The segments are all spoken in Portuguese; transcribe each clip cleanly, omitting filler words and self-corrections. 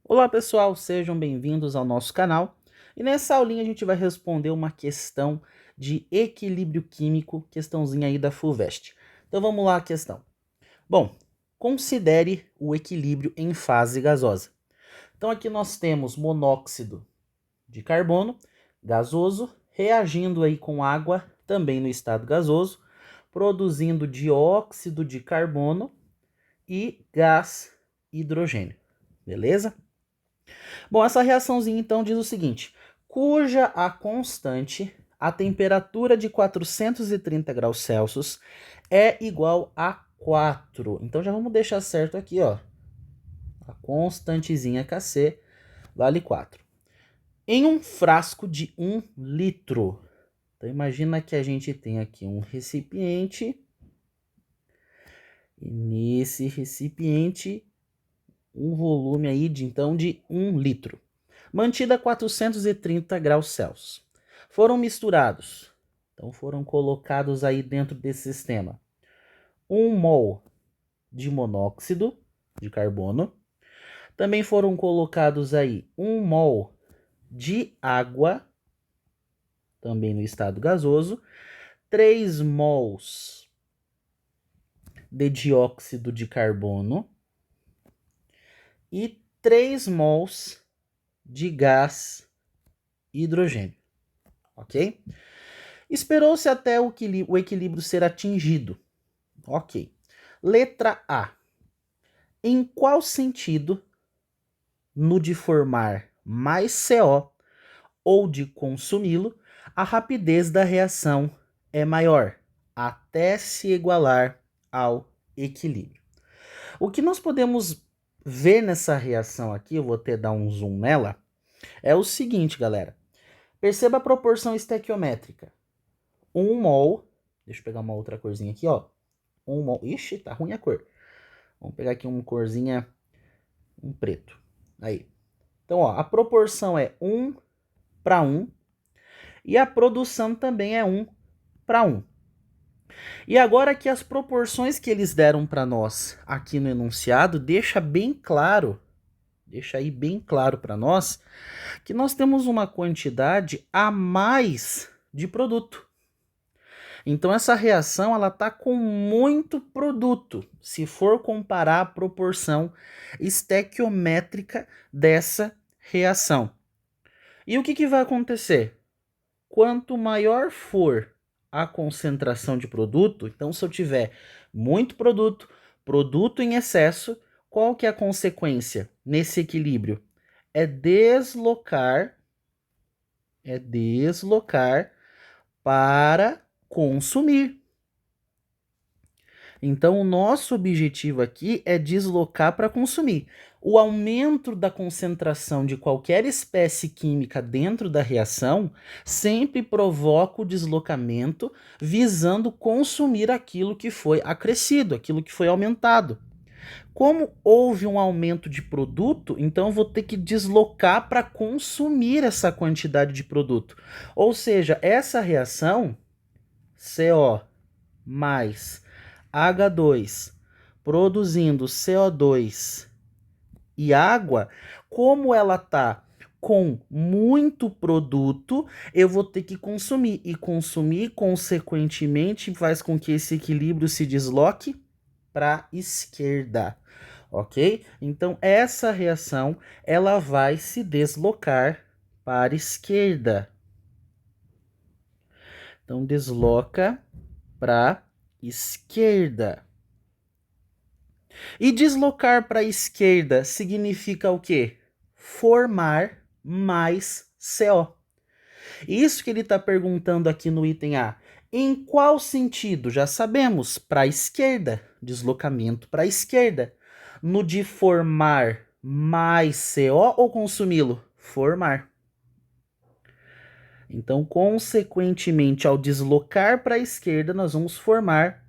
Olá pessoal, sejam bem-vindos ao nosso canal. E nessa aulinha a gente vai responder uma questão de equilíbrio químico, questãozinha aí da FUVEST. Então vamos lá a questão. Bom, considere o equilíbrio em fase gasosa. Então aqui nós temos monóxido de carbono, gasoso, reagindo aí com água, também no estado gasoso, produzindo dióxido de carbono e gás hidrogênio. Beleza? Bom, essa reaçãozinha então diz o seguinte: cuja a constante, a temperatura de 430 graus Celsius é igual a 4. Então já vamos deixar certo aqui, ó. A constantezinha Kc vale 4. Em um frasco de 1 litro. Então imagina que a gente tem aqui um recipiente. E nesse recipiente, um volume aí de 1 litro. Mantida a 430 graus Celsius. Foram misturados, então foram colocados aí dentro desse sistema 1 mol de monóxido de carbono. Também foram colocados aí 1 mol de água, também no estado gasoso, 3 mols de dióxido de carbono e 3 mols de gás hidrogênio, ok? Esperou-se até o equilíbrio ser atingido, ok. Letra A. Em qual sentido, no de formar mais CO ou de consumi-lo, a rapidez da reação é maior, até se igualar ao equilíbrio? O que nós podemos ver nessa reação aqui, eu vou até dar um zoom nela, é o seguinte, galera. Perceba a proporção estequiométrica. 1 mol, deixa eu pegar uma outra corzinha aqui, ó. 1 mol, ixi, tá ruim a cor. Vamos pegar aqui uma corzinha, um preto. Aí. Então, ó, a proporção é 1 para 1 e a produção também é 1 para 1. E agora que as proporções que eles deram para nós aqui no enunciado, deixa aí bem claro para nós que nós temos uma quantidade a mais de produto. Então essa reação ela tá com muito produto, se for comparar a proporção estequiométrica dessa reação. E o que vai acontecer? Quanto maior for a concentração de produto, então se eu tiver muito produto, produto em excesso, qual que é a consequência nesse equilíbrio? É deslocar para consumir. Então, o nosso objetivo aqui é deslocar para consumir. O aumento da concentração de qualquer espécie química dentro da reação sempre provoca o deslocamento visando consumir aquilo que foi acrescido, aquilo que foi aumentado. Como houve um aumento de produto, então eu vou ter que deslocar para consumir essa quantidade de produto. Ou seja, essa reação, CO mais H2 produzindo CO2 e água, como ela está com muito produto, eu vou ter que consumir. E consumir, consequentemente, faz com que esse equilíbrio se desloque para a esquerda, ok? Então, essa reação ela vai se deslocar para a esquerda. Então, desloca para esquerda. E deslocar para a esquerda significa o quê? Formar mais CO. Isso que ele está perguntando aqui no item A. Em qual sentido? Já sabemos, para a esquerda, deslocamento para a esquerda. No de formar mais CO ou consumi-lo? Formar. Então, consequentemente, ao deslocar para a esquerda, nós vamos formar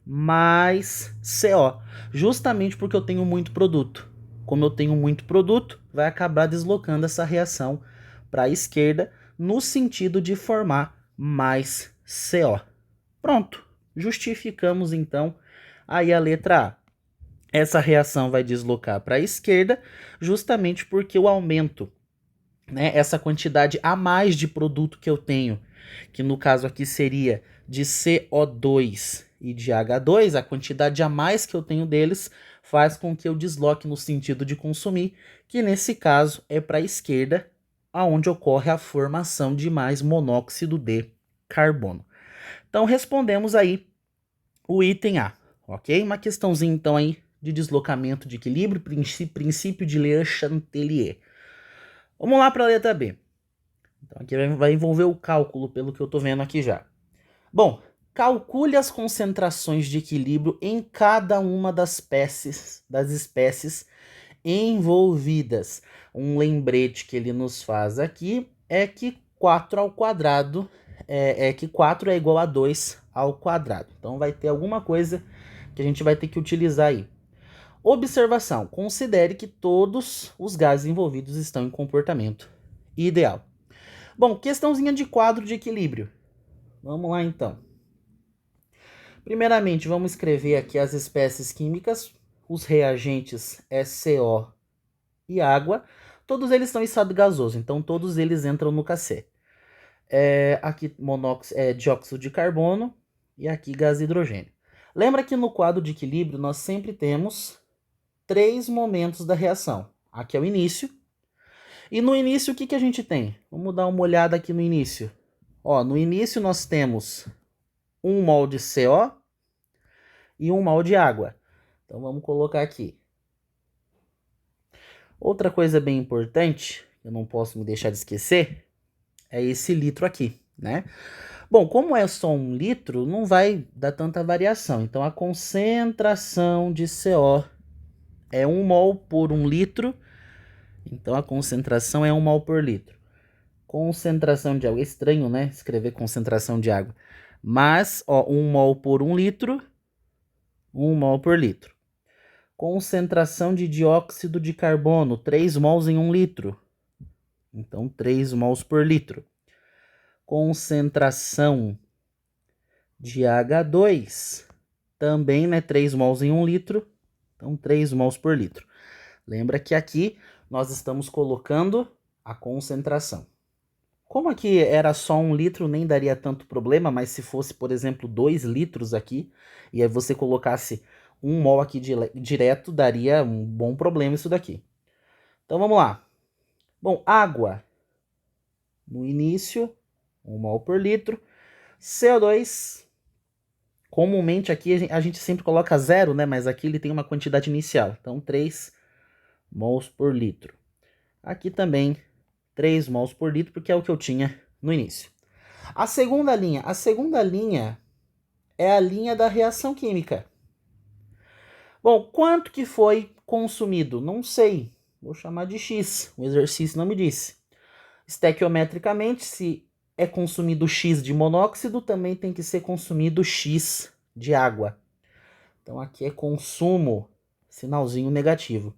mais CO, justamente porque eu tenho muito produto. Como eu tenho muito produto, vai acabar deslocando essa reação para a esquerda no sentido de formar mais CO. Pronto, justificamos então aí a letra A. essa reação vai deslocar para a esquerda, justamente porque eu aumento, né, essa quantidade a mais de produto que eu tenho, que no caso aqui seria de CO2 e de H2, a quantidade a mais que eu tenho deles faz com que eu desloque no sentido de consumir, que nesse caso é para a esquerda, aonde ocorre a formação de mais monóxido de carbono. Então respondemos aí o item A, ok? Uma questãozinha então aí de deslocamento de equilíbrio, princípio de Le Chatelier. Vamos lá para a letra B. Então aqui vai envolver o cálculo, pelo que eu estou vendo aqui já. Bom, calcule as concentrações de equilíbrio em cada uma das espécies envolvidas. Um lembrete que ele nos faz aqui é que 4 ao quadrado que 4 é igual a 2 ao quadrado. Então vai ter alguma coisa que a gente vai ter que utilizar aí. Observação: considere que todos os gases envolvidos estão em comportamento ideal. Bom, questãozinha de quadro de equilíbrio. Vamos lá então. Primeiramente, vamos escrever aqui as espécies químicas, os reagentes CO e água. Todos eles estão em estado gasoso, então todos eles entram no KC. Aqui dióxido de carbono e aqui gás hidrogênio. Lembra que no quadro de equilíbrio nós sempre temos 3 momentos da reação. Aqui é o início. E no início o que a gente tem? Vamos dar uma olhada aqui no início. Ó, no início nós temos 1 mol de CO e 1 mol de água. Então vamos colocar aqui. Outra coisa bem importante, que eu não posso me deixar de esquecer, é esse litro aqui, né? Bom, como é só 1 litro, não vai dar tanta variação. Então a concentração de CO é 1 mol por 1 litro. Então a concentração é 1 mol por litro. Concentração de água. É estranho, né? Escrever concentração de água. Mas, ó, 1 mol por 1 litro, 1 mol por litro. Concentração de dióxido de carbono, 3 mols em 1 litro. Então, 3 mols por litro. Concentração de H2, também, né? 3 mols em 1 litro. Então, 3 mols por litro. Lembra que aqui nós estamos colocando a concentração. Como aqui era só 1 litro, nem daria tanto problema, mas se fosse, por exemplo, 2 litros aqui, e aí você colocasse 1 mol aqui direto, daria um bom problema isso daqui. Então vamos lá. Bom, água. No início, 1 mol por litro. CO2, comumente aqui a gente sempre coloca 0, né? Mas aqui ele tem uma quantidade inicial. Então 3 mols por litro. Aqui também 3 mols por litro, porque é o que eu tinha no início. A segunda linha é a linha da reação química. Bom, quanto que foi consumido? Não sei. Vou chamar de X. O exercício não me disse. Estequiometricamente, se é consumido X de monóxido, também tem que ser consumido X de água. Então aqui é consumo, sinalzinho negativo.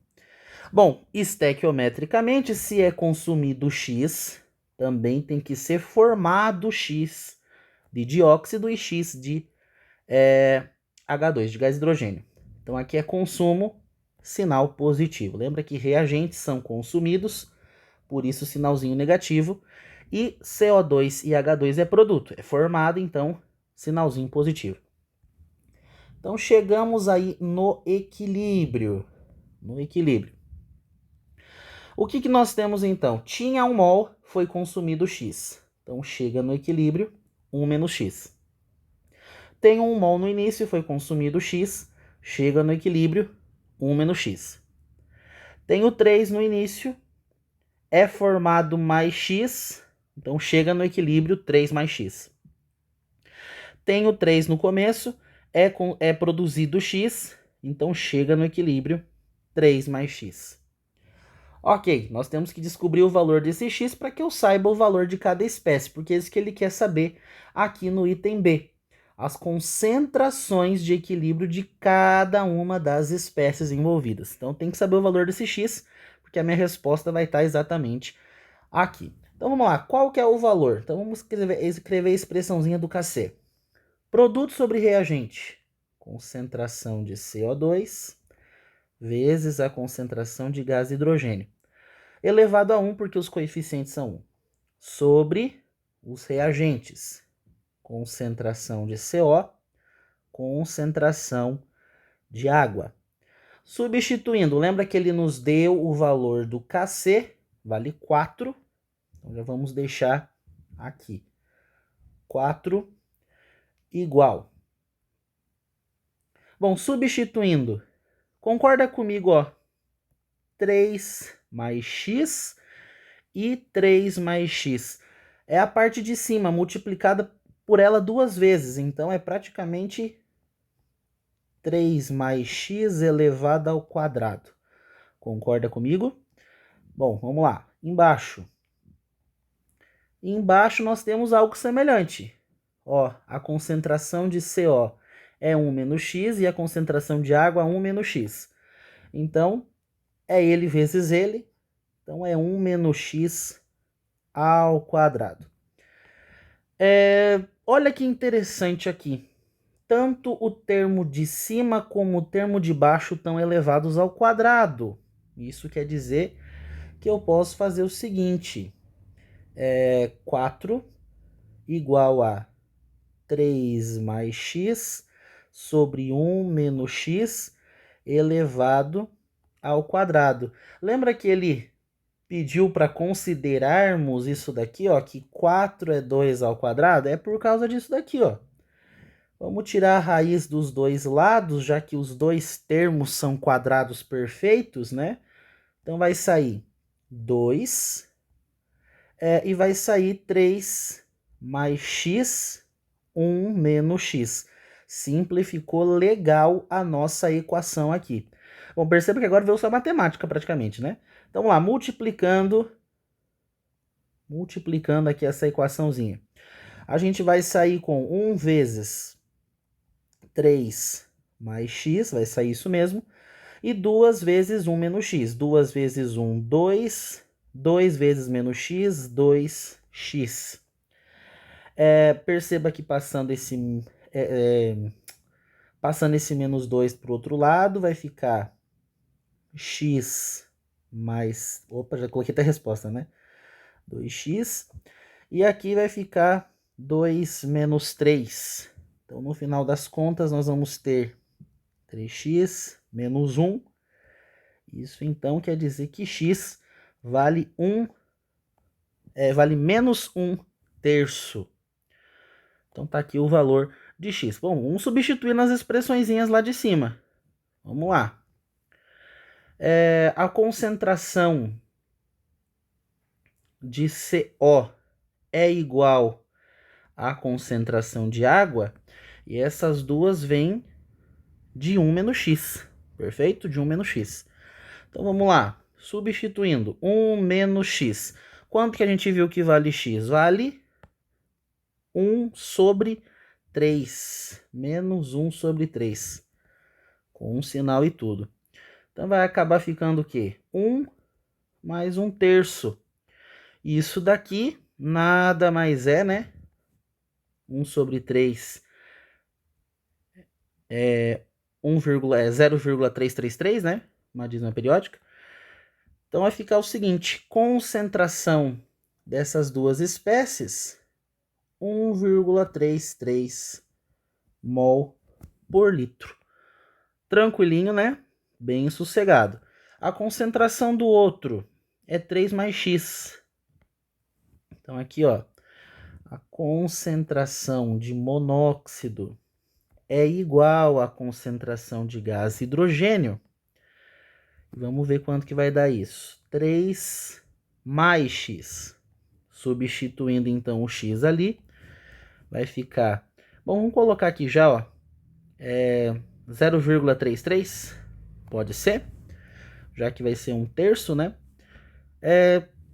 Bom, estequiometricamente, se é consumido X, também tem que ser formado X de dióxido e X de H2, de gás hidrogênio. Então aqui é consumo, sinal positivo. Lembra que reagentes são consumidos, por isso sinalzinho negativo. E CO2 e H2 é produto, é formado, então sinalzinho positivo. Então chegamos aí no equilíbrio. O que nós temos então? Tinha 1 mol, foi consumido X. Então chega no equilíbrio, 1 menos X. Tem 1 mol no início, foi consumido X, chega no equilíbrio, 1 menos X. Tenho 3 no início, é formado mais X, então chega no equilíbrio, 3 mais X. Tenho 3 no começo, é produzido X, então chega no equilíbrio, 3 mais X. Ok, nós temos que descobrir o valor desse X para que eu saiba o valor de cada espécie, porque é isso que ele quer saber aqui no item B. As concentrações de equilíbrio de cada uma das espécies envolvidas. Então tem que saber o valor desse X, porque a minha resposta vai estar exatamente aqui. Então vamos lá, qual que é o valor? Então vamos escrever a expressãozinha do KC. Produto sobre reagente, concentração de CO2 vezes a concentração de gás hidrogênio, elevado a 1, porque os coeficientes são 1, sobre os reagentes, concentração de CO, concentração de água. Substituindo, lembra que ele nos deu o valor do Kc, vale 4, então já vamos deixar aqui, 4 igual. Bom, substituindo, concorda comigo, ó, 3 mais x e 3 mais x. É a parte de cima multiplicada por ela 2 vezes, então é praticamente 3 mais x elevado ao quadrado. Concorda comigo? Bom, vamos lá. Embaixo. Embaixo nós temos algo semelhante. Ó, a concentração de CO é 1 menos x e a concentração de água 1 menos x. Então, é ele vezes ele. Então, é 1 menos x ao quadrado. Olha que interessante aqui. Tanto o termo de cima como o termo de baixo estão elevados ao quadrado. Isso quer dizer que eu posso fazer o seguinte. 4 igual a 3 mais x sobre 1 menos x elevado ao quadrado. Lembra que ele pediu para considerarmos isso daqui, ó, que 4 é 2 ao quadrado? É por causa disso daqui, ó. Vamos tirar a raiz dos dois lados, já que os dois termos são quadrados perfeitos, né? Então vai sair 2 e vai sair 3 mais x, 1 menos x. Simplificou legal a nossa equação aqui. Bom, perceba que agora veio só matemática praticamente, né? Então vamos lá, multiplicando aqui essa equaçãozinha. A gente vai sair com 1 vezes 3 mais x, vai sair isso mesmo. E 2 vezes 1 menos x. 2 vezes 1, 2. 2 vezes menos x, 2x. Perceba que passando esse menos 2 para o outro lado, vai ficar x mais... Opa, já coloquei até a resposta, né? 2x. E aqui vai ficar 2 menos 3. Então, no final das contas, nós vamos ter 3x menos 1. Isso, então, quer dizer que x vale menos 1 terço. Então, tá aqui o valor de x. Bom, vamos substituir nas expressõezinhas lá de cima. Vamos lá. A concentração de CO é igual à concentração de água, e essas duas vêm de 1 menos x, perfeito? De 1 menos x. Então, vamos lá. Substituindo, 1 menos x. Quanto que a gente viu que vale x? Vale 1 sobre 3. Menos 1 sobre 3. Com um sinal e tudo. Então, vai acabar ficando o quê? 1 mais 1 terço. Isso daqui nada mais é, né? 1 sobre 3 é 0,333, né? Uma dízima periódica. Então, vai ficar o seguinte. Concentração dessas duas espécies, 1,33 mol por litro. Tranquilinho, né? Bem sossegado. A concentração do outro é 3 mais x. Então, aqui, ó, a concentração de monóxido é igual à concentração de gás hidrogênio. Vamos ver quanto que vai dar isso. 3 mais x. Substituindo, então, o x ali, vai ficar... Bom, vamos colocar aqui já, ó, 0,33, pode ser, já que vai ser 1 terço, né?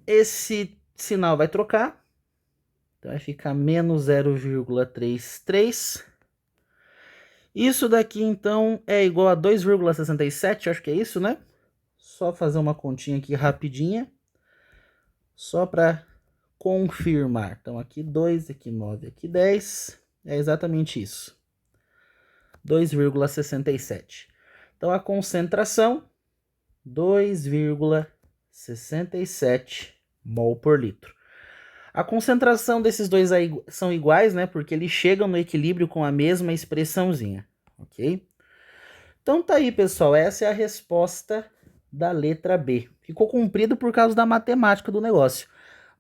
Esse sinal vai trocar, então vai ficar menos 0,33. Isso daqui, então, é igual a 2,67, acho que é isso, né? Só fazer uma continha aqui rapidinha, só para confirmar. Então, aqui 2, aqui 9, aqui 10, é exatamente isso. 2,67. Então, a concentração 2,67 mol por litro. A concentração desses dois aí são iguais, né? Porque eles chegam no equilíbrio com a mesma expressãozinha, ok? Então tá aí, pessoal. Essa é a resposta da letra B. Ficou comprido por causa da matemática do negócio,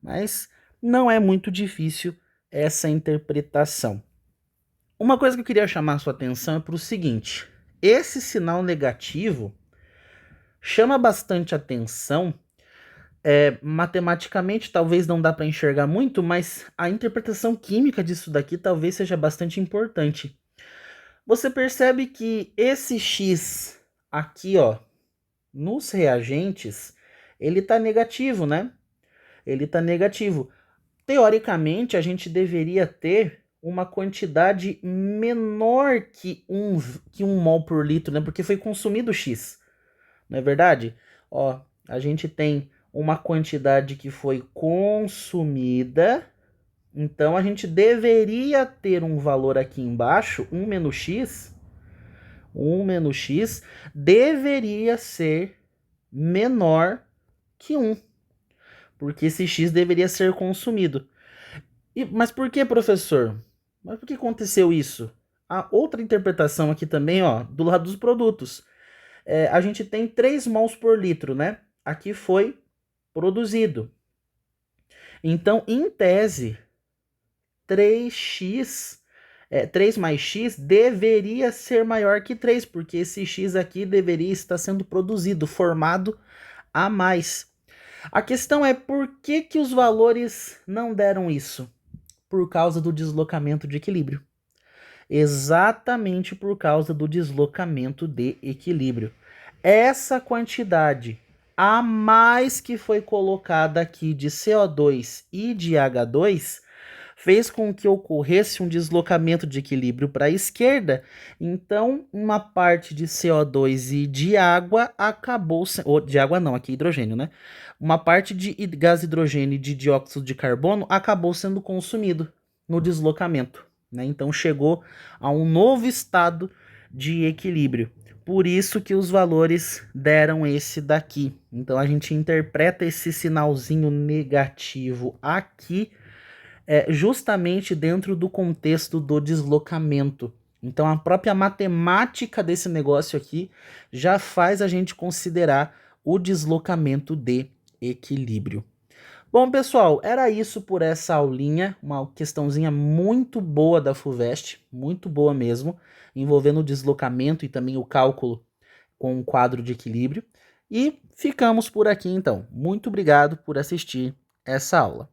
mas não é muito difícil essa interpretação. Uma coisa que eu queria chamar a sua atenção é para o seguinte: esse sinal negativo chama bastante atenção. Matematicamente talvez não dá para enxergar muito, mas a interpretação química disso daqui talvez seja bastante importante. Você percebe que esse X aqui, ó, nos reagentes, ele está negativo, né? Ele está negativo. Teoricamente, a gente deveria ter uma quantidade menor que um mol por litro, né? Porque foi consumido X, não é verdade? Ó, a gente tem uma quantidade que foi consumida, então a gente deveria ter um valor aqui embaixo, 1 menos x, deveria ser menor que 1, porque esse x deveria ser consumido. Mas por que, professor? Mas por que aconteceu isso? A outra interpretação aqui também, ó, do lado dos produtos. A gente tem 3 mols por litro, né? Aqui foi produzido. Então, em tese, 3x, 3 mais x deveria ser maior que 3, porque esse x aqui deveria estar sendo produzido, formado a mais. A questão é por que os valores não deram isso? Por causa do deslocamento de equilíbrio. Exatamente por causa do deslocamento de equilíbrio. Essa quantidade a mais que foi colocada aqui de CO2 e de H2 fez com que ocorresse um deslocamento de equilíbrio para a esquerda. Então, uma parte de CO2 e de água acabou... Ou de água não, aqui é hidrogênio, né? Uma parte de gás hidrogênio e de dióxido de carbono acabou sendo consumido no deslocamento, né? Então, chegou a um novo estado de equilíbrio. Por isso que os valores deram esse daqui. Então, a gente interpreta esse sinalzinho negativo aqui justamente dentro do contexto do deslocamento. Então, a própria matemática desse negócio aqui já faz a gente considerar o deslocamento de equilíbrio. Bom, pessoal, era isso por essa aulinha, uma questãozinha muito boa da FUVEST, muito boa mesmo, envolvendo o deslocamento e também o cálculo com o quadro de equilíbrio. E ficamos por aqui então. Muito obrigado por assistir essa aula.